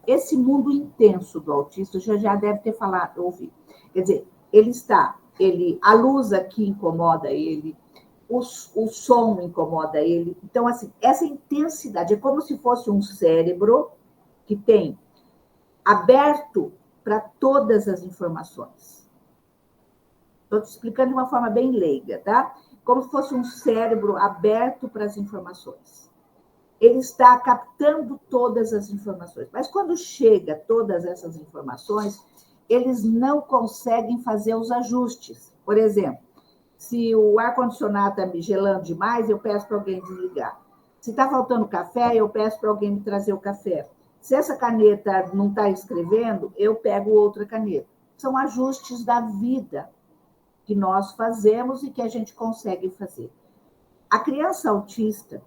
esse mundo intenso do autista, já deve ter falado, ouvido. Quer dizer, a luz aqui incomoda ele, o som incomoda ele. Então, assim, essa intensidade é como se fosse um cérebro que tem aberto para todas as informações. Estou te explicando de uma forma bem leiga, tá? Como se fosse um cérebro aberto para as informações. Ele está captando todas as informações. Mas quando chega todas essas informações, eles não conseguem fazer os ajustes. Por exemplo, se o ar-condicionado está me gelando demais, eu peço para alguém desligar. Se está faltando café, eu peço para alguém me trazer o café. Se essa caneta não está escrevendo, eu pego outra caneta. São ajustes da vida que nós fazemos e que a gente consegue fazer. A criança autista,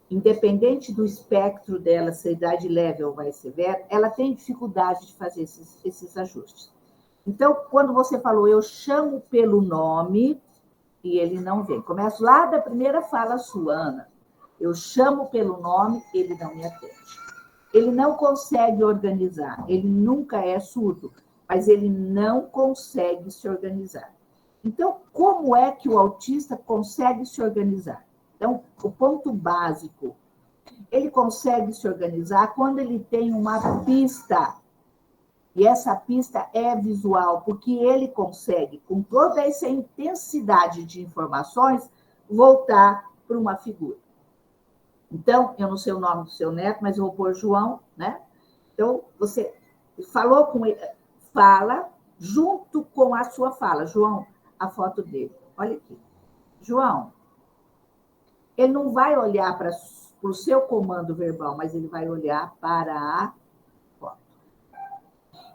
independente do espectro dela, se a idade leve ou mais severa, ela tem dificuldade de fazer esses ajustes. Então, quando você falou, eu chamo pelo nome, e ele não vem. Começo lá da primeira fala sua, Ana. Eu chamo pelo nome, ele não me atende. Ele não consegue organizar. Ele nunca é surdo, mas ele não consegue se organizar. Então, como é que o autista consegue se organizar? Então, o ponto básico, ele consegue se organizar quando ele tem uma pista. E essa pista é visual, porque ele consegue, com toda essa intensidade de informações, voltar para uma figura. Então, eu não sei o nome do seu neto, mas eu vou pôr João, né? Então, você falou com ele, fala junto com a sua fala. João, a foto dele. Olha aqui. João, ele não vai olhar para o seu comando verbal, mas ele vai olhar para a foto.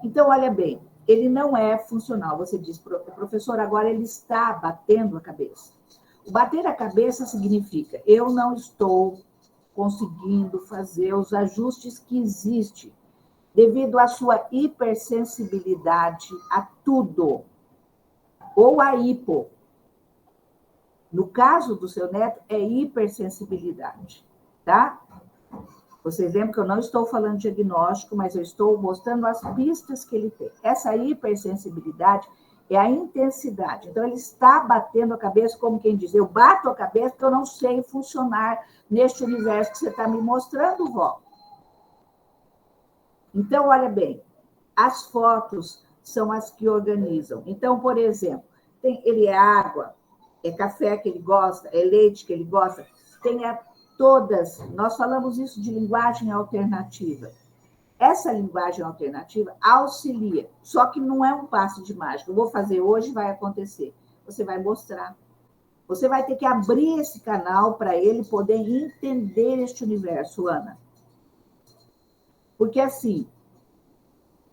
Então, olha bem, ele não é funcional. Você diz, professor, agora ele está batendo a cabeça. O bater a cabeça significa, eu não estou conseguindo fazer os ajustes que existem devido à sua hipersensibilidade a tudo, ou a hipo. No caso do seu neto, é hipersensibilidade, tá? Vocês lembram que eu não estou falando de diagnóstico, mas eu estou mostrando as pistas que ele tem. Essa hipersensibilidade é a intensidade. Então, ele está batendo a cabeça, como quem diz, eu bato a cabeça porque eu não sei funcionar neste universo que você está me mostrando, vó. Então, olha bem, as fotos são as que organizam. Então, por exemplo, ele é água, é café que ele gosta, é leite que ele gosta, tem todas, nós falamos isso de linguagem alternativa. Essa linguagem alternativa auxilia, só que não é um passe de mágica. Eu vou fazer hoje, vai acontecer. Você vai mostrar. Você vai ter que abrir esse canal para ele poder entender este universo, Ana. Porque assim,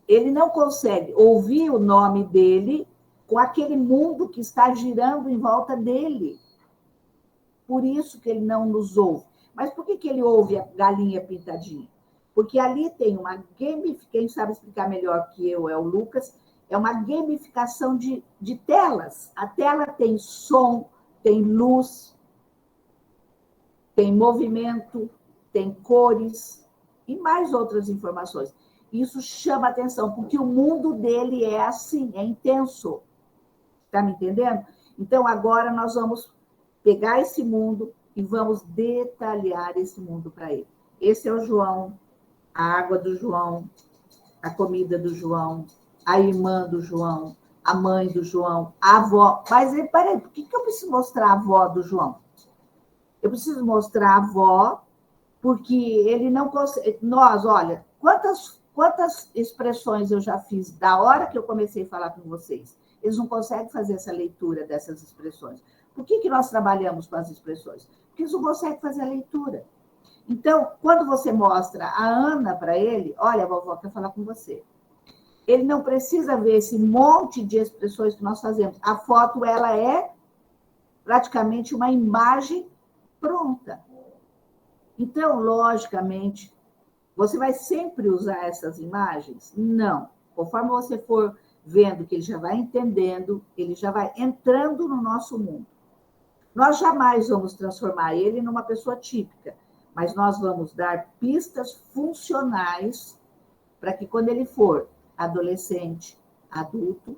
ele não consegue ouvir o nome dele com aquele mundo que está girando em volta dele. Por isso que ele não nos ouve. Mas por que ele ouve a galinha pintadinha? Porque ali tem uma gamificação, quem sabe explicar melhor que eu é o Lucas, é uma gamificação de telas. A tela tem som, tem luz, tem movimento, tem cores e mais outras informações. Isso chama atenção, porque o mundo dele é assim, é intenso. Está me entendendo? Então, agora nós vamos pegar esse mundo e vamos detalhar esse mundo para ele. Esse é o João, a água do João, a comida do João, a irmã do João, a mãe do João, a avó. Mas, peraí, por que eu preciso mostrar a avó do João? Eu preciso mostrar a avó, porque ele não consegue... Nós, olha, quantas expressões eu já fiz da hora que eu comecei a falar com vocês? Eles não conseguem fazer essa leitura dessas expressões. Por que nós trabalhamos com as expressões? Porque eles não conseguem fazer a leitura. Então, quando você mostra a Ana para ele, olha, a vovó quer falar com você. Ele não precisa ver esse monte de expressões que nós fazemos. A foto, ela é praticamente uma imagem pronta. Então, logicamente, você vai sempre usar essas imagens? Não. Conforme você for vendo que ele já vai entendendo, ele já vai entrando no nosso mundo. Nós jamais vamos transformar ele numa pessoa típica, mas nós vamos dar pistas funcionais para que quando ele for adolescente, adulto,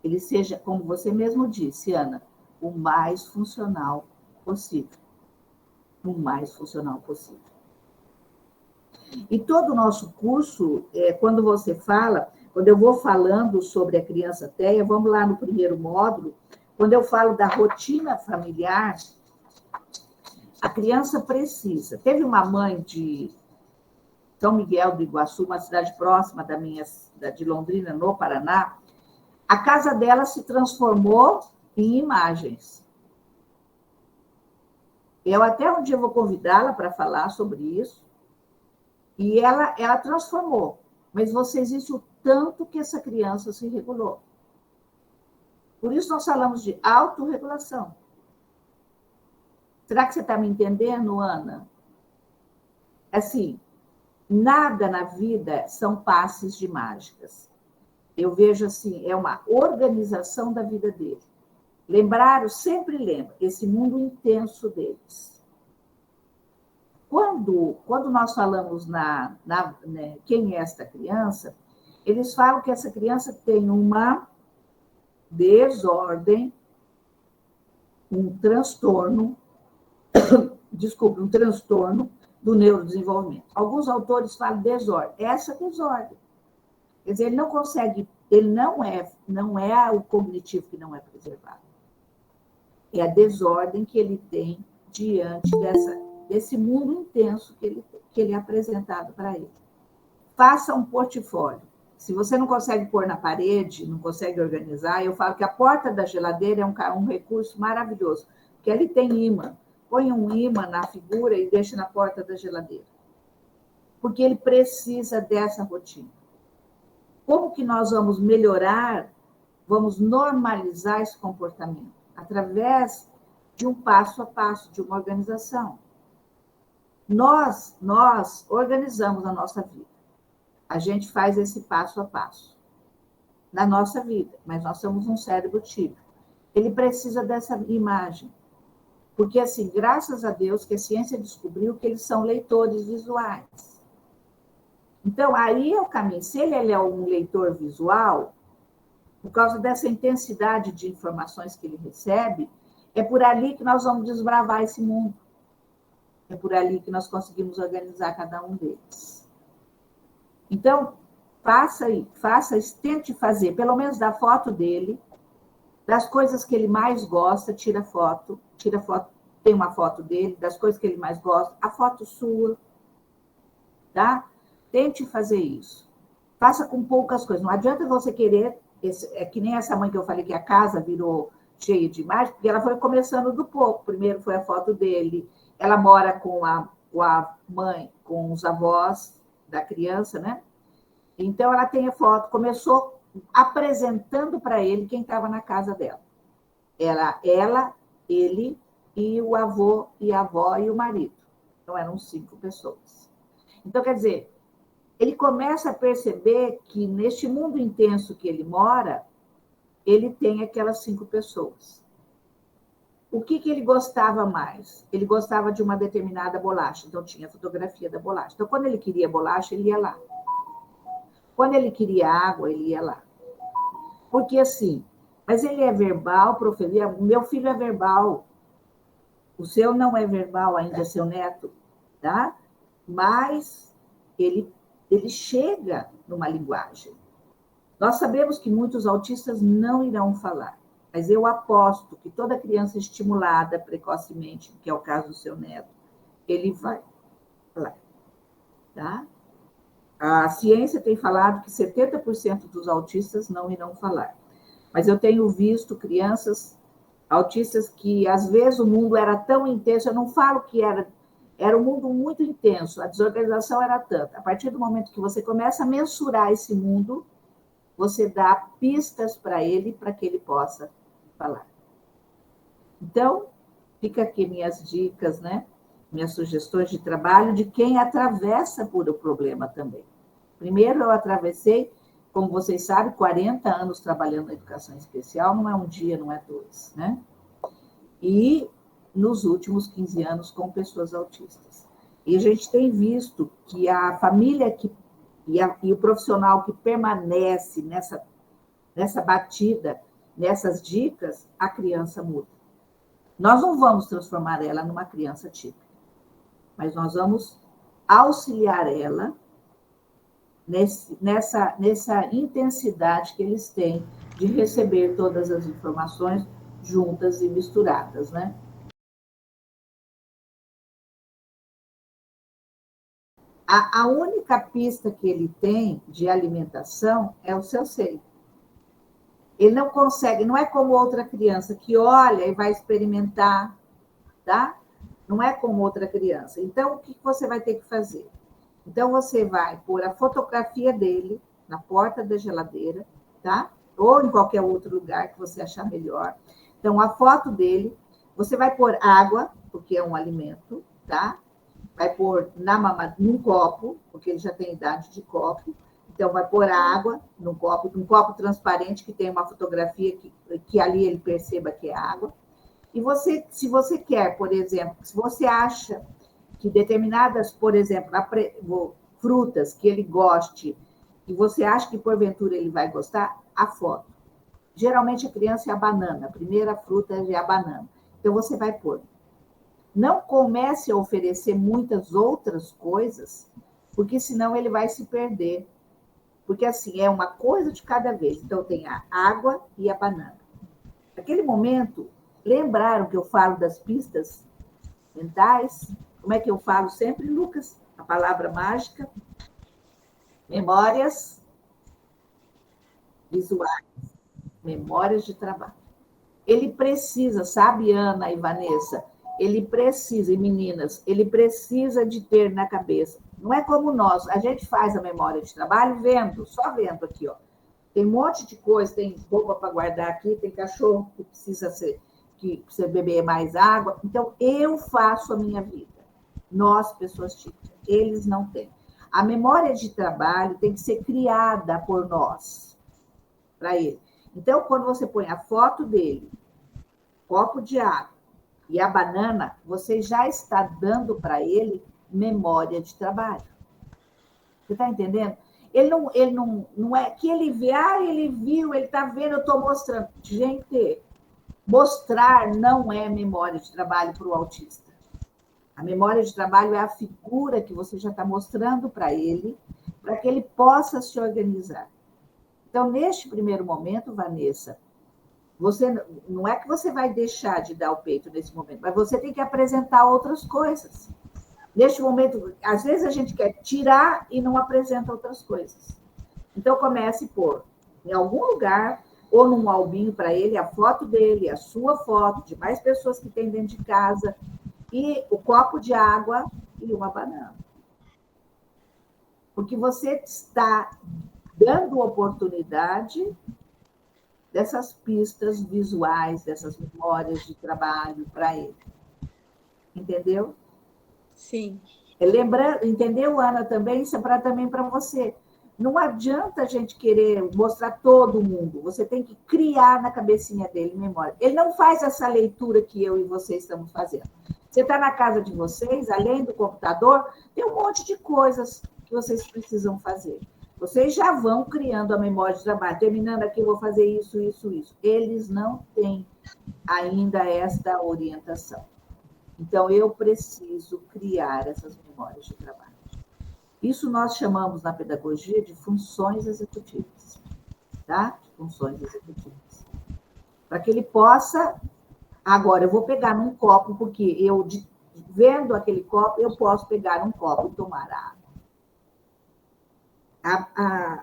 ele seja, como você mesmo disse, Ana, o mais funcional possível. O mais funcional possível. E todo o nosso curso, quando você fala, quando eu vou falando sobre a criança TEA, vamos lá no primeiro módulo, quando eu falo da rotina familiar, a criança precisa. Teve uma mãe de São Miguel do Iguaçu, uma cidade próxima de Londrina, no Paraná, a casa dela se transformou em imagens. Eu até um dia vou convidá-la para falar sobre isso. E ela transformou. Mas vocês viram o tanto que essa criança se regulou. Por isso nós falamos de autorregulação. Será que você está me entendendo, Ana? Assim, nada na vida são passes de mágicas. Eu vejo assim, é uma organização da vida dele. Lembraram, sempre lembra, esse mundo intenso deles. Quando nós falamos né, quem é esta criança, eles falam que essa criança tem uma desordem, um transtorno do neurodesenvolvimento. Alguns autores falam desordem. Essa desordem. Quer dizer, ele não consegue, ele não é o cognitivo que não é preservado. É a desordem que ele tem diante desse mundo intenso que ele é apresentado para ele. Faça um portfólio. Se você não consegue pôr na parede, não consegue organizar, eu falo que a porta da geladeira é um recurso maravilhoso, porque ele tem imã. Põe um imã na figura e deixa na porta da geladeira. Porque ele precisa dessa rotina. Como que nós vamos melhorar, vamos normalizar esse comportamento? Através de um passo a passo, de uma organização. Nós organizamos a nossa vida. A gente faz esse passo a passo na nossa vida, mas nós somos um cérebro típico. Ele precisa dessa imagem. Porque, assim, graças a Deus que a ciência descobriu que eles são leitores visuais. Então, aí é o caminho. Se ele é um leitor visual, por causa dessa intensidade de informações que ele recebe, é por ali que nós vamos desbravar esse mundo. É por ali que nós conseguimos organizar cada um deles. Então, tente fazer, pelo menos da foto dele, das coisas que ele mais gosta, tira foto, tem uma foto dele, das coisas que ele mais gosta, a foto sua, tá? Tente fazer isso. Faça com poucas coisas. Não adianta você querer, é que nem essa mãe que eu falei que a casa virou cheia de imagens, porque ela foi começando do pouco. Primeiro foi a foto dele, ela mora com a mãe, com os avós da criança, né? Então, ela tem a foto, começou apresentando para ele quem estava na casa dela. Ela, ele e o avô e a avó e o marido. Então, eram 5 pessoas. Então, quer dizer, ele começa a perceber que neste mundo intenso que ele mora, ele tem aquelas 5 pessoas. O que ele gostava mais? Ele gostava de uma determinada bolacha, então tinha a fotografia da bolacha. Então, quando ele queria bolacha, ele ia lá. Quando ele queria água, ele ia lá. Porque assim, mas ele é verbal, meu filho é verbal, o seu não é verbal ainda, seu neto, tá? Mas ele chega numa linguagem. Nós sabemos que muitos autistas não irão falar, mas eu aposto que toda criança estimulada precocemente, que é o caso do seu neto, ele vai falar, tá? A ciência tem falado que 70% dos autistas não irão falar. Mas eu tenho visto crianças autistas que, às vezes, o mundo era tão intenso, eu não falo que era um mundo muito intenso, a desorganização era tanta. A partir do momento que você começa a mensurar esse mundo, você dá pistas para que ele possa falar. Então, fica aqui minhas dicas, né? Minhas sugestões de trabalho de quem atravessa por o problema também. Primeiro, eu atravessei, como vocês sabem, 40 anos trabalhando na educação especial, não é um dia, não é 2, né? E nos últimos 15 anos com pessoas autistas. E a gente tem visto que a família que E o profissional que permanece nessa batida, nessas dicas, a criança muda. Nós não vamos transformar ela numa criança típica, mas nós vamos auxiliar ela nessa intensidade que eles têm de receber todas as informações juntas e misturadas, né? A única pista que ele tem de alimentação é o seu seio. Ele não consegue, não é como outra criança que olha e vai experimentar, tá? Não é como outra criança. Então, o que você vai ter que fazer? Então, você vai pôr a fotografia dele na porta da geladeira, tá? Ou em qualquer outro lugar que você achar melhor. Então, a foto dele, você vai pôr água, porque é um alimento, tá? Vai pôr num copo, porque ele já tem idade de copo. Então, vai pôr água num copo transparente que tem uma fotografia que ali ele perceba que é água. E você, se você quer, por exemplo, se você acha que determinadas, por exemplo, frutas que ele goste, e você acha que porventura ele vai gostar, a foto. Geralmente a criança é a banana, a primeira fruta é a banana. Então você vai pôr. Não comece a oferecer muitas outras coisas, porque senão ele vai se perder. Porque assim, é uma coisa de cada vez. Então tem a água e a banana. Naquele momento, lembraram que eu falo das pistas mentais? Como é que eu falo sempre, Lucas? A palavra mágica. Memórias visuais, memórias de trabalho. Ele precisa, sabe, Ana e Vanessa? Ele precisa, e meninas, ele precisa de ter na cabeça. Não é como nós, a gente faz a memória de trabalho vendo, só vendo aqui, ó. Tem um monte de coisa, tem roupa para guardar aqui, tem cachorro que precisa beber mais água. Então, eu faço a minha vida. Nós, pessoas típicas, eles não têm. A memória de trabalho tem que ser criada por nós, para ele. Então, quando você põe a foto dele, copo de água e a banana, você já está dando para ele memória de trabalho. Você está entendendo? Não é que ele vê, ele viu, ele está vendo, eu estou mostrando. Gente, mostrar não é memória de trabalho para o autista. A memória de trabalho é a figura que você já está mostrando para ele, para que ele possa se organizar. Então, neste primeiro momento, Vanessa, você não é que você vai deixar de dar o peito nesse momento, mas você tem que apresentar outras coisas. Neste momento, às vezes a gente quer tirar e não apresenta outras coisas. Então, comece por, em algum lugar, ou num albinho para ele, a foto dele, a sua foto, de mais pessoas que tem dentro de casa, e o copo de água e uma banana. Porque você está dando oportunidade dessas pistas visuais, dessas memórias de trabalho para ele. Entendeu? Sim. Lembrando, entendeu, Ana, também? Isso é também para você. Não adianta a gente querer mostrar todo mundo. Você tem que criar na cabecinha dele memória. Ele não faz essa leitura que eu e você estamos fazendo. Você está na casa de vocês, além do computador, tem um monte de coisas que vocês precisam fazer. Vocês já vão criando a memória de trabalho. Terminando aqui, eu vou fazer isso, isso, isso. Eles não têm ainda esta orientação. Então, eu preciso criar essas memórias de trabalho. Isso nós chamamos na pedagogia de funções executivas, tá? Funções executivas. Para que ele possa... Agora, eu vou pegar num copo, porque eu, vendo aquele copo, eu posso pegar um copo e tomar água.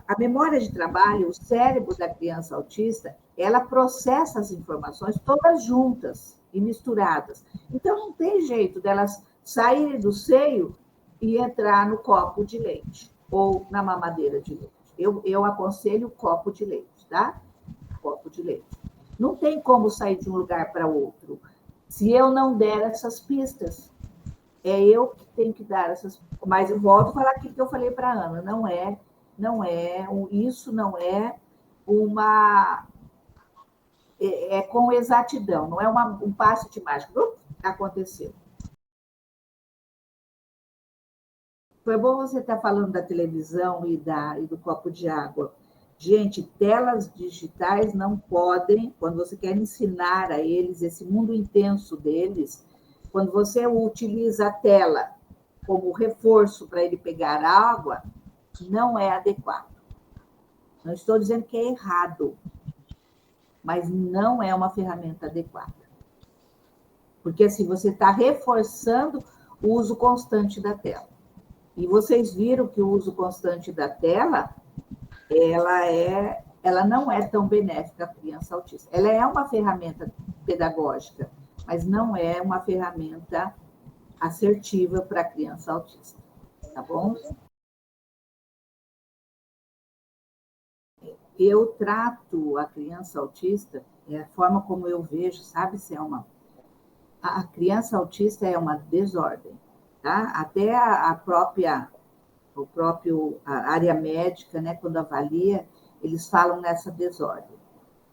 A memória de trabalho, o cérebro da criança autista, ela processa as informações todas juntas e misturadas. Então, não tem jeito delas saírem do seio e entrar no copo de leite ou na mamadeira de leite. Eu aconselho o copo de leite, tá? Copo de leite. Não tem como sair de um lugar para outro se eu não der essas pistas. É eu que tenho que dar essas... Mas eu volto a falar aquilo que eu falei para a Ana, isso não é uma... É com exatidão, não é um passe de mágica. Aconteceu. Foi bom você estar falando da televisão e do copo de água. Gente, telas digitais não podem, quando você quer ensinar a eles esse mundo intenso deles, quando você utiliza a tela como reforço para ele pegar água, não é adequado. Não estou dizendo que é errado, mas não é uma ferramenta adequada. Porque assim, você está reforçando o uso constante da tela. E vocês viram que o uso constante da tela, ela não é tão benéfica à criança autista. Ela é uma ferramenta pedagógica, mas não é uma ferramenta assertiva para a criança autista, tá bom? Eu trato a criança autista, a forma como eu vejo, sabe, Selma? A criança autista é uma desordem, tá? Até a área médica, né, quando avalia, eles falam nessa desordem.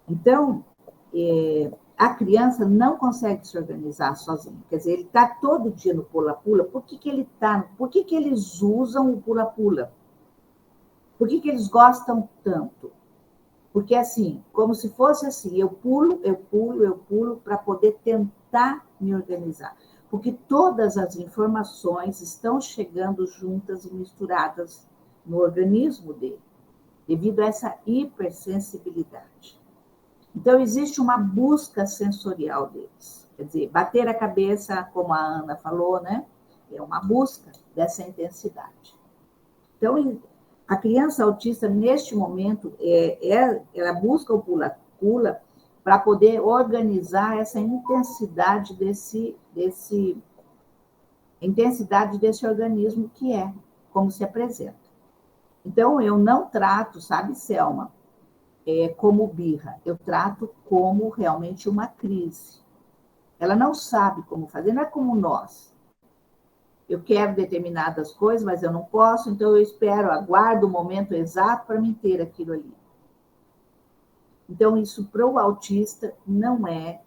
Então, a criança não consegue se organizar sozinha. Quer dizer, ele está todo dia no pula-pula. Por que eles usam o pula-pula? Por que eles gostam tanto? Porque, assim, como se fosse assim, eu pulo para poder tentar me organizar. Porque todas as informações estão chegando juntas e misturadas no organismo dele, devido a essa hipersensibilidade. Então, existe uma busca sensorial deles. Quer dizer, bater a cabeça, como a Ana falou, né? É uma busca dessa intensidade. Então, a criança autista, neste momento, ela busca o pula-pula para poder organizar essa intensidade desse organismo que é, como se apresenta. Então, eu não trato, sabe, Selma, como birra, eu trato como realmente uma crise. Ela não sabe como fazer, não é como nós. Eu quero determinadas coisas, mas eu não posso, então eu espero, aguardo o momento exato para me ter aquilo ali. Então, isso para o autista não é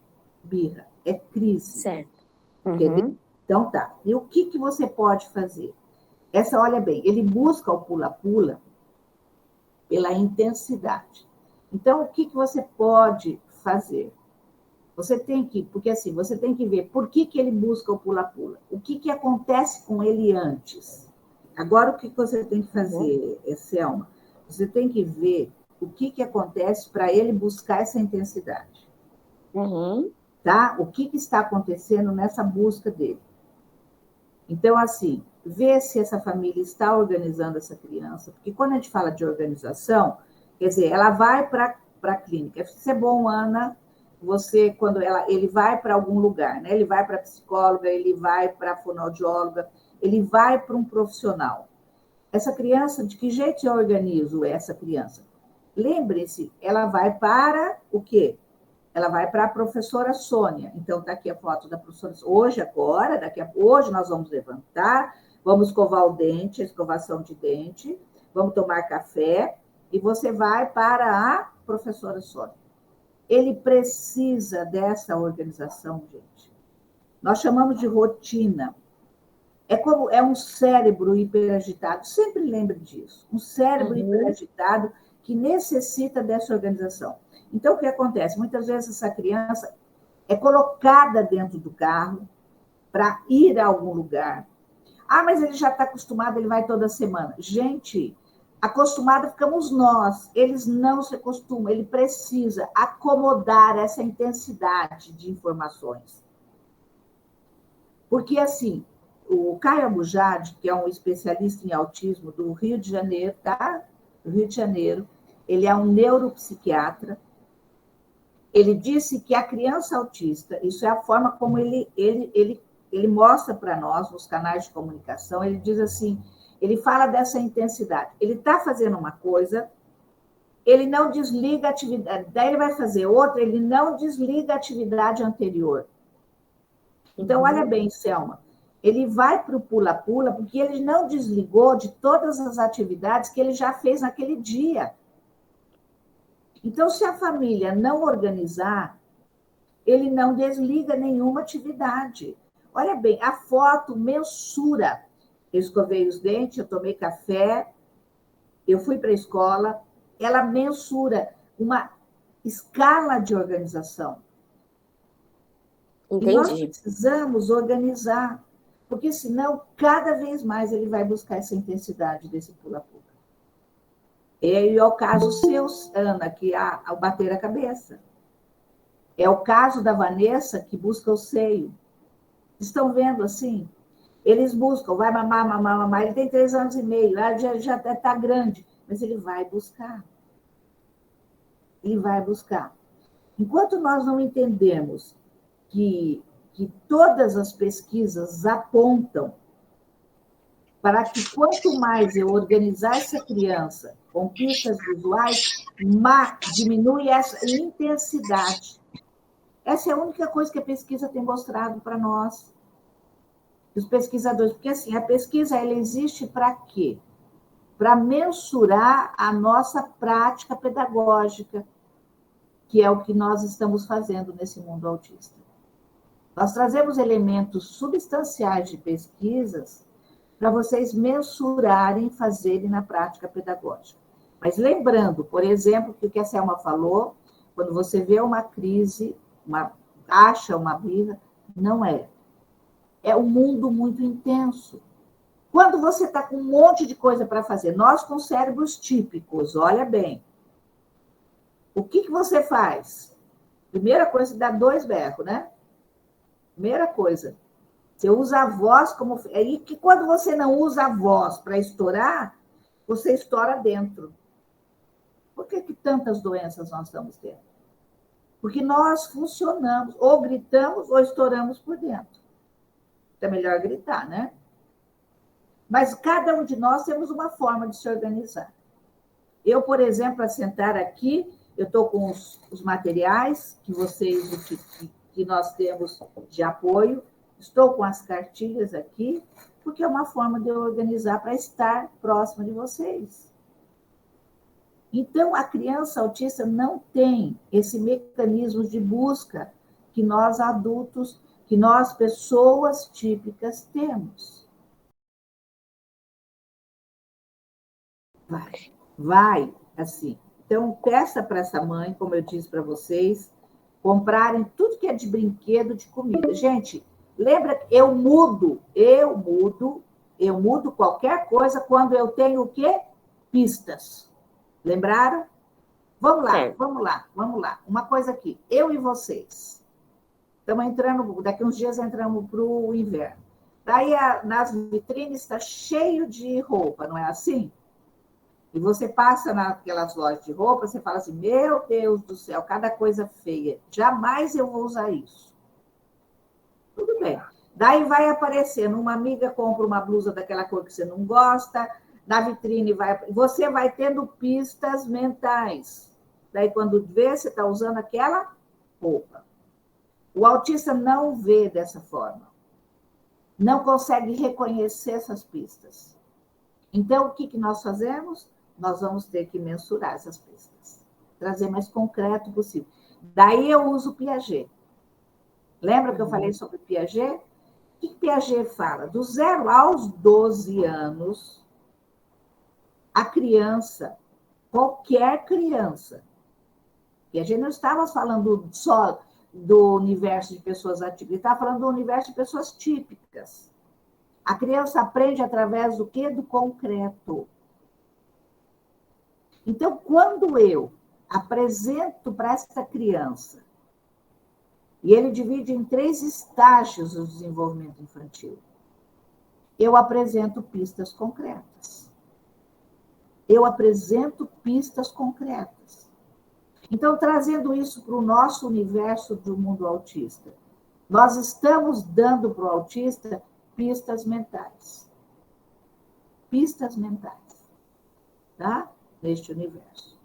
birra, é crise. Certo. Entendeu? Então, tá. E o que você pode fazer? Olha bem, ele busca o pula-pula pela intensidade. Então, o que você pode fazer? Você tem que, porque assim, você tem que ver por que ele busca o pula-pula. O que acontece com ele antes. Agora, o que você tem que fazer, Selma? Você tem que ver o que acontece para ele buscar essa intensidade. Tá? O que está acontecendo nessa busca dele. Então, assim, ver se essa família está organizando essa criança, porque quando a gente fala de organização, quer dizer, ela vai para a clínica. Isso é bom, Ana, quando ele vai para algum lugar, né? Ele vai para a psicóloga, ele vai para a fonoaudióloga, ele vai para um profissional. Essa criança, de que jeito eu organizo essa criança? Lembre-se, ela vai para o quê? Ela vai para a professora Sônia. Então, está aqui a foto da professora Sônia. Hoje, agora, hoje nós vamos levantar, vamos escovar o dente, a escovação de dente, vamos tomar café, e você vai para a professora Sônia. Ele precisa dessa organização, gente. Nós chamamos de rotina. É um cérebro hiperagitado, sempre lembre disso. Um cérebro hiperagitado que necessita dessa organização. Então, o que acontece? Muitas vezes essa criança é colocada dentro do carro para ir a algum lugar. Ah, mas ele já está acostumado, ele vai toda semana. Gente, acostumado ficamos nós, eles não se acostumam, ele precisa acomodar essa intensidade de informações. Porque, assim, o Caio Abujad, que é um especialista em autismo do Rio de Janeiro, tá? Do Rio de Janeiro, ele é um neuropsiquiatra. Ele disse que a criança autista, isso é a forma como ele mostra para nós nos canais de comunicação, ele diz assim, ele fala dessa intensidade. Ele está fazendo uma coisa, ele não desliga a atividade, daí ele vai fazer outra, ele não desliga a atividade anterior. Então, olha bem, Selma, ele vai para o pula-pula porque ele não desligou de todas as atividades que ele já fez naquele dia. Então, se a família não organizar, ele não desliga nenhuma atividade. Olha bem, a foto mensura eu escovei os dentes, eu tomei café, eu fui para a escola. Ela mensura uma escala de organização. E nós Entendi. precisamos organizar, porque senão, cada vez mais ele vai buscar essa intensidade desse pula-pula. E é o caso seu, Ana, que ao bater a cabeça. É o caso da Vanessa, que busca o seio. Estão vendo assim? Eles buscam, vai mamar, mamar, mamar. Ele tem 3 anos e meio, já está grande, mas ele vai buscar. Ele vai buscar. Enquanto nós não entendemos que todas as pesquisas apontam para que quanto mais eu organizar essa criança com pistas visuais, diminui essa intensidade. Essa é a única coisa que a pesquisa tem mostrado para nós, os pesquisadores. Porque assim, a pesquisa ela existe para quê? Para mensurar a nossa prática pedagógica, que é o que nós estamos fazendo nesse mundo autista. Nós trazemos elementos substanciais de pesquisas para vocês mensurarem, fazerem na prática pedagógica. Mas lembrando, por exemplo, que o que a Selma falou, quando você vê uma crise, acha uma birra, não é. É um mundo muito intenso. Quando você está com um monte de coisa para fazer, nós com cérebros típicos, olha bem, o que você faz? Primeira coisa, dá 2 berros, né? Primeira coisa, você usa a voz como... E que quando você não usa a voz para estourar, você estoura dentro. Por que tantas doenças nós estamos tendo? Porque nós funcionamos, ou gritamos ou estouramos por dentro. É melhor gritar, né? Mas cada um de nós temos uma forma de se organizar. Eu, por exemplo, para sentar aqui, eu estou com os materiais que nós temos de apoio, estou com as cartilhas aqui, porque é uma forma de eu organizar para estar próxima de vocês. Então, a criança autista não tem esse mecanismo de busca que nós adultos, que nós pessoas típicas temos. Vai, assim. Então, peça para essa mãe, como eu disse para vocês, comprarem tudo que é de brinquedo, de comida. Gente, lembra que eu mudo qualquer coisa quando eu tenho o quê? Pistas. Lembraram? Vamos lá. Uma coisa aqui, eu e vocês. Estamos entrando, daqui uns dias entramos para o inverno. Daí, nas vitrines está cheio de roupa, não é assim? E você passa naquelas lojas de roupa, você fala assim, meu Deus do céu, cada coisa feia. Jamais eu vou usar isso. Tudo bem. Daí vai aparecendo, uma amiga compra uma blusa daquela cor que você não gosta, na vitrine você vai tendo pistas mentais. Daí quando vê, você está usando aquela roupa. O autista não vê dessa forma. Não consegue reconhecer essas pistas. Então, o que nós fazemos? Nós vamos ter que mensurar essas pistas, trazer mais concreto possível. Daí eu uso Piaget. Lembra que eu falei sobre Piaget? O que Piaget fala? Do 0 aos 12 anos, a criança, qualquer criança, e a gente não estava falando só do universo de pessoas atípicas, ele estava falando do universo de pessoas típicas. A criança aprende através do quê? Do concreto. Então, quando eu apresento para essa criança, e ele divide em 3 estágios o desenvolvimento infantil, eu apresento pistas concretas. Então, trazendo isso para o nosso universo do mundo autista, nós estamos dando para o autista pistas mentais. Pistas mentais. Tá? Neste universo.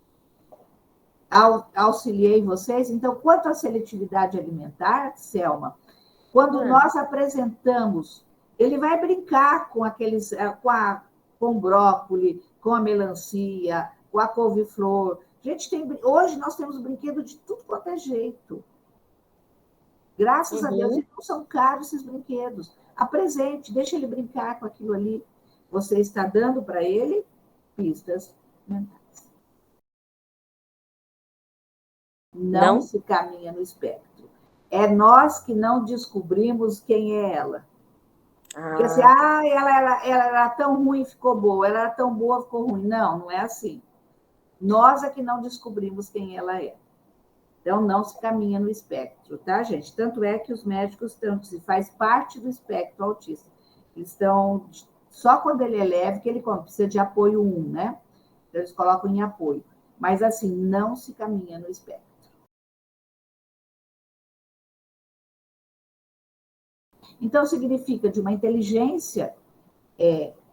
Auxiliei vocês. Então, quanto à seletividade alimentar, Selma, quando nós apresentamos, ele vai brincar com aqueles, com brócolis, com a melancia, com a couve-flor. Gente, hoje nós temos brinquedo de tudo quanto é jeito. Graças a Deus, e não são caros esses brinquedos. Apresente, deixa ele brincar com aquilo ali. você está dando para ele pistas mentais. Não se caminha no espectro. É nós que não descobrimos quem é ela. Porque assim, ela era tão ruim, ficou boa. Ela era tão boa, ficou ruim. Não, não é assim. Nós é que não descobrimos quem ela é. Então, não se caminha no espectro, tá, gente? Tanto é que os médicos estão, se faz parte do espectro autista. Eles estão, só quando ele é leve, que ele precisa de apoio 1, né? Então, eles colocam em apoio. Mas, assim, não se caminha no espectro. Então, significa de uma inteligência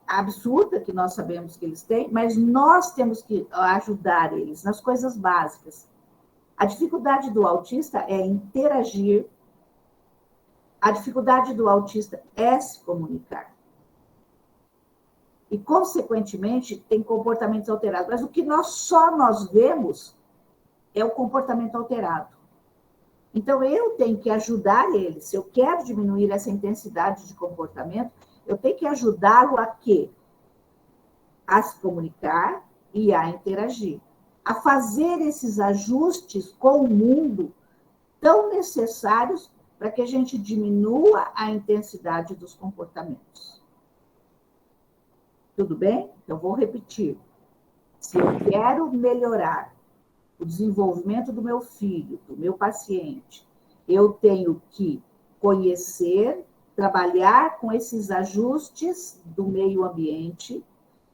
absurda, que nós sabemos que eles têm, mas nós temos que ajudar eles nas coisas básicas. A dificuldade do autista é interagir, a dificuldade do autista é se comunicar. E, consequentemente, tem comportamentos alterados. Mas o que nós vemos é o comportamento alterado. Então, eu tenho que ajudar ele. Se eu quero diminuir essa intensidade de comportamento, eu tenho que ajudá-lo a quê? A se comunicar e a interagir. A fazer esses ajustes com o mundo tão necessários para que a gente diminua a intensidade dos comportamentos. Tudo bem? Então, vou repetir. Se eu quero melhorar o desenvolvimento do meu filho, do meu paciente, eu tenho que conhecer, trabalhar com esses ajustes do meio ambiente,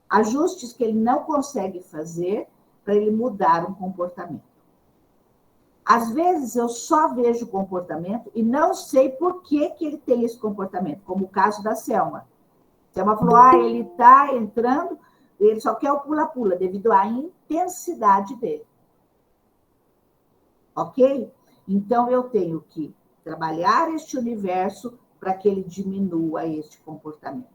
ajustes que ele não consegue fazer para ele mudar um comportamento. Às vezes, eu só vejo o comportamento e não sei por que ele tem esse comportamento, como o caso da Selma. A Selma falou, ele está entrando, ele só quer o pula-pula, devido à intensidade dele. Ok? Então, eu tenho que trabalhar este universo para que ele diminua este comportamento.